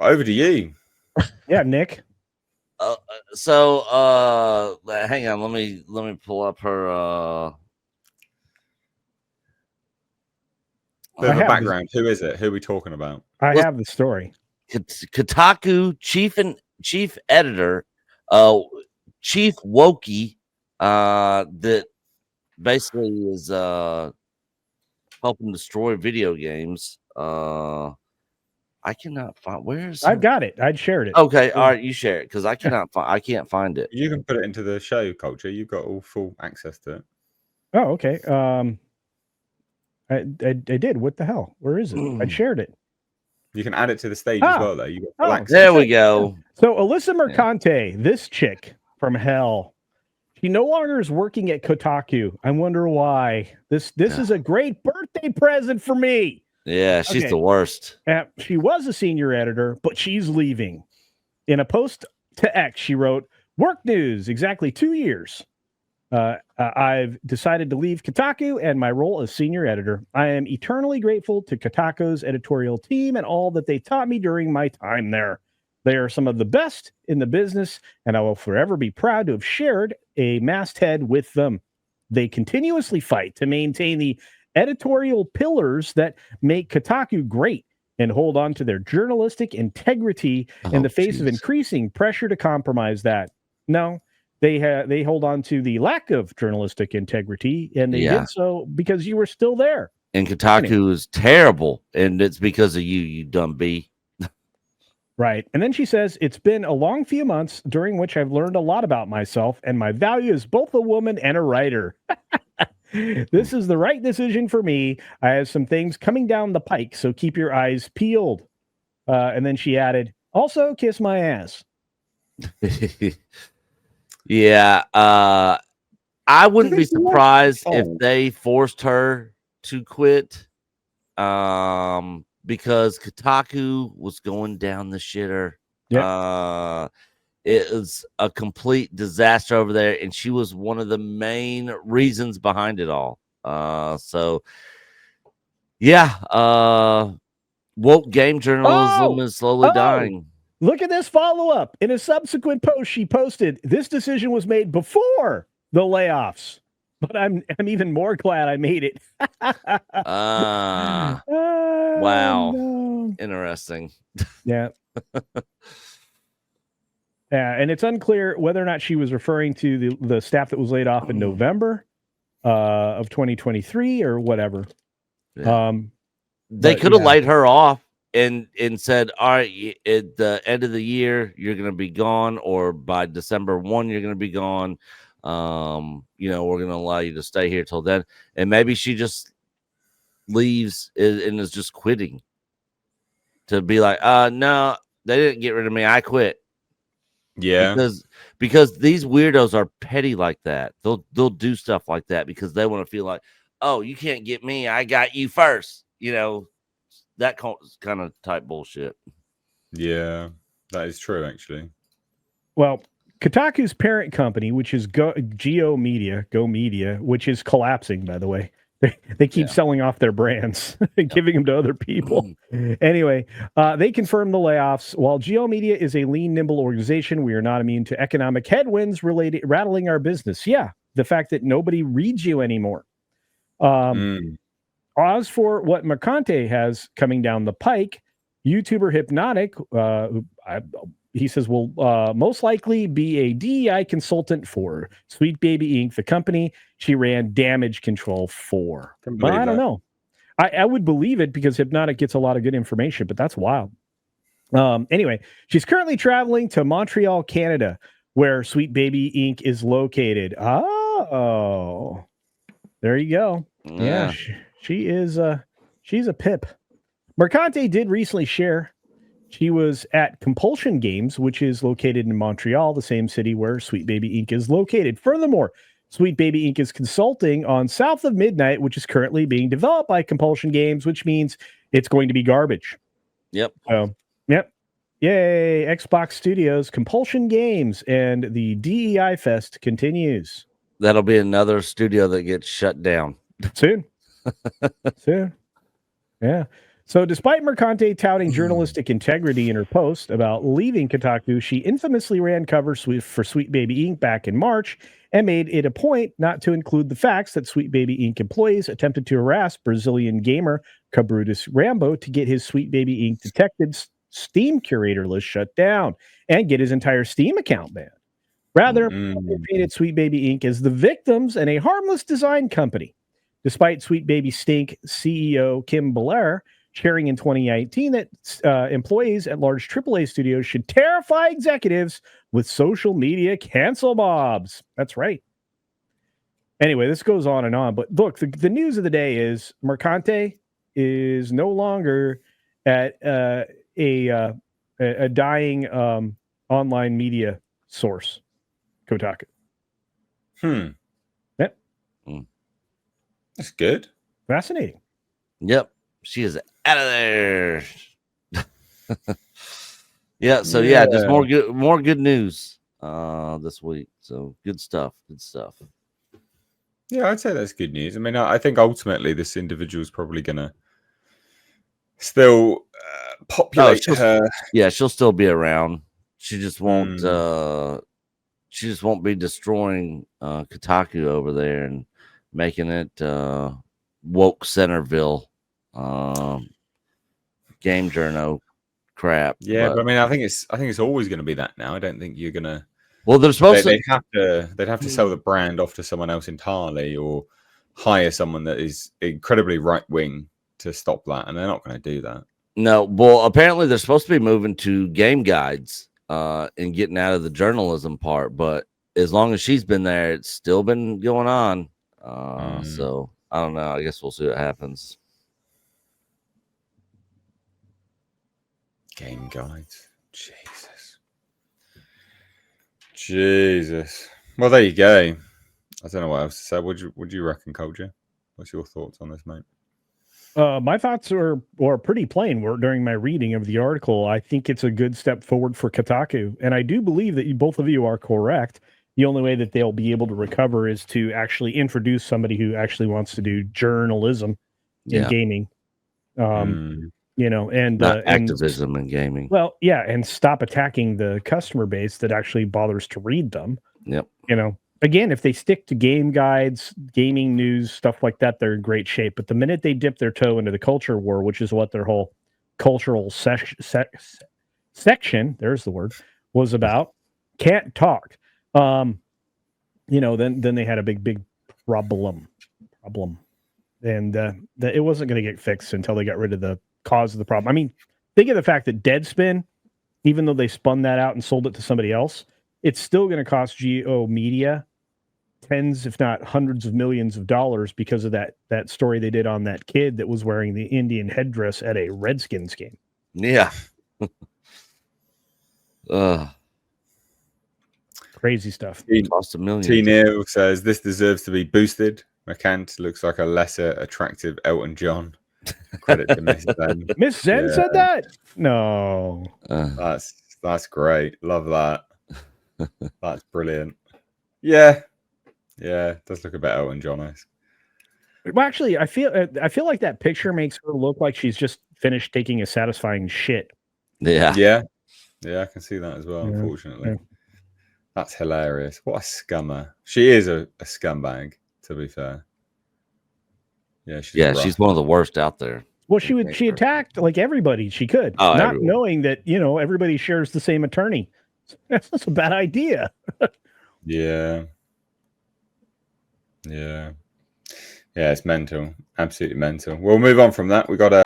Over to you. Yeah, Nick. Hang on, let me pull up her. Bit of a background. Who is it? Who are we talking about? I have the story. Kotaku chief editor, Chief Wokey, that basically is helping destroy video games. I cannot find where's I've got it. I'd shared it. Okay, all right, you share it because I can't find it. You can put it into the show, Culture. You've got all full access to it. Oh, okay. I did. What the hell? Where is it? I shared it. You can add it to the stage as well, though. You got full access. There we go. So Alyssa Mercante, this chick from hell, she no longer is working at Kotaku. I wonder why. This is a great birthday present for me. Yeah, she's the worst. She was a senior editor, but she's leaving. In a post to X, she wrote, "Work news, exactly 2 years. I've decided to leave Kotaku and my role as senior editor. I am eternally grateful to Kotaku's editorial team and all that they taught me during my time there. They are some of the best in the business, and I will forever be proud to have shared a masthead with them. They continuously fight to maintain the editorial pillars that make Kotaku great and hold on to their journalistic integrity in the face of increasing pressure to compromise that. No, they hold on to the lack of journalistic integrity, and they did so because you were still there. And Kotaku is terrible, and it's because of you dumb bee." Right. And then she says, "It's been a long few months during which I've learned a lot about myself and my value as both a woman and a writer. This is the right decision for me. I have some things coming down the pike, so keep your eyes peeled." And then she added, "Also kiss my ass." Yeah. I wouldn't be surprised if they forced her to quit. Because Kotaku was going down the shitter. Yeah. It was a complete disaster over there, and she was one of the main reasons behind it all. Woke game journalism is slowly dying. Look at this follow-up. In a subsequent post, she posted, "This decision was made before the layoffs, but I'm even more glad I made it." Wow. No. Interesting. Yeah. Yeah, and it's unclear whether or not she was referring to the staff that was laid off in November of 2023 or whatever. Yeah. They could have laid her off and said, "All right, at the end of the year, you're going to be gone, or by December 1, you're going to be gone. We're going to allow you to stay here till then." And maybe she just leaves and is just quitting to be like, "No, they didn't get rid of me. I quit." Yeah, because these weirdos are petty like that. They'll do stuff like that because they want to feel like, "Oh, you can't get me. I got you first." That kind of type bullshit. Yeah, that is true, actually. Well, Kotaku's parent company, which is Go Media, which is collapsing, by the way. They keep selling off their brands and giving them to other people. Anyway, they confirmed the layoffs. While Geo Media is a lean, nimble organization, we are not immune to economic headwinds rattling our business. Yeah, the fact that nobody reads you anymore. As for what Mercante has coming down the pike, YouTuber Hypnotic, he says, will most likely be a DEI consultant for Sweet Baby Inc., the company she ran damage control for. But I don't know. I would believe it because Hypnotic gets a lot of good information, but that's wild. Anyway, she's currently traveling to Montreal, Canada, where Sweet Baby Inc. is located. Oh, there you go. Yeah, she's a pip. Mercante did recently share she was at Compulsion Games, which is located in Montreal, the same city where Sweet Baby Inc. is located. Furthermore, Sweet Baby Inc. is consulting on South of Midnight, which is currently being developed by Compulsion Games, which means it's going to be garbage. Yep. Yep. Yay, Xbox Studios, Compulsion Games, and the DEI Fest continues. That'll be another studio that gets shut down. Soon. Yeah. So, despite Mercante touting journalistic integrity in her post about leaving Kotaku, she infamously ran covers for Sweet Baby Inc. back in March and made it a point not to include the facts that Sweet Baby Inc. employees attempted to harass Brazilian gamer Cabrutus Rambo to get his Sweet Baby Inc. detected Steam curator list shut down and get his entire Steam account banned. Rather, they painted Sweet Baby Inc. as the victims and a harmless design company. Despite Sweet Baby Stink CEO Kim Belair sharing in 2019 that employees at large AAA studios should terrify executives with social media cancel mobs. That's right. Anyway, this goes on and on. But look, the news of the day is Mercante is no longer at a dying online media source, Kotaku. Yep. That's good. Fascinating. Yep. She is out of there. Yeah, so yeah, just more good news this week. So good stuff. Yeah, I'd say that's good news. I mean, I think ultimately this individual is probably gonna still populate her. Yeah, she'll still be around. She just won't be destroying Kotaku over there and making it woke Centerville game journo crap. Yeah, but I mean, I think it's always going to be that now. I don't think you're gonna. Well, they're supposed they'd have to sell the brand off to someone else entirely, or hire someone that is incredibly right wing to stop that, and they're not going to do that. No, well, apparently they're supposed to be moving to game guides and getting out of the journalism part. But as long as she's been there, it's still been going on. So I don't know. I guess we'll see what happens. Game guides. Jesus. Well, there you go. I don't know what else to say. What do you reckon, Culture? What's your thoughts on this, mate? My thoughts are pretty plain. During my reading of the article, I think it's a good step forward for Kotaku, and I do believe that both of you are correct. The only way that they'll be able to recover is to actually introduce somebody who actually wants to do journalism in gaming. You know, and activism in gaming. Well, yeah, and stop attacking the customer base that actually bothers to read them. Yep. You know, again, if they stick to game guides, gaming news, stuff like that, they're in great shape. But the minute they dip their toe into the culture war, which is what their whole cultural section, there's the word, was about, can't talk. You know, then they had a big problem. And it wasn't going to get fixed until they got rid of the cause of the problem. I mean, think of the fact that Deadspin, even though they spun that out and sold it to somebody else, it's still going to cost GO Media tens, if not hundreds of millions of dollars because of that story they did on that kid that was wearing the Indian headdress at a Redskins game. Yeah. Crazy stuff. Cost $1 million. T-Neil says this deserves to be boosted. Mercante looks like a lesser attractive Elton John. Credit to Miss Zen. Miss Zen said that? No. That's great. Love that. That's brilliant. Yeah. It does look a bit Elton John-esque. Well, actually, I feel like that picture makes her look like she's just finished taking a satisfying shit. Yeah, I can see that as well. Yeah. Unfortunately, Yeah. That's hilarious. What a scummer! She is a scumbag. To be fair, she's one of the worst out there. Well, she attacked like everybody she could, not knowing that everybody shares the same attorney. That's a bad idea. Yeah, it's mental. Absolutely mental. We'll move on from that. We got a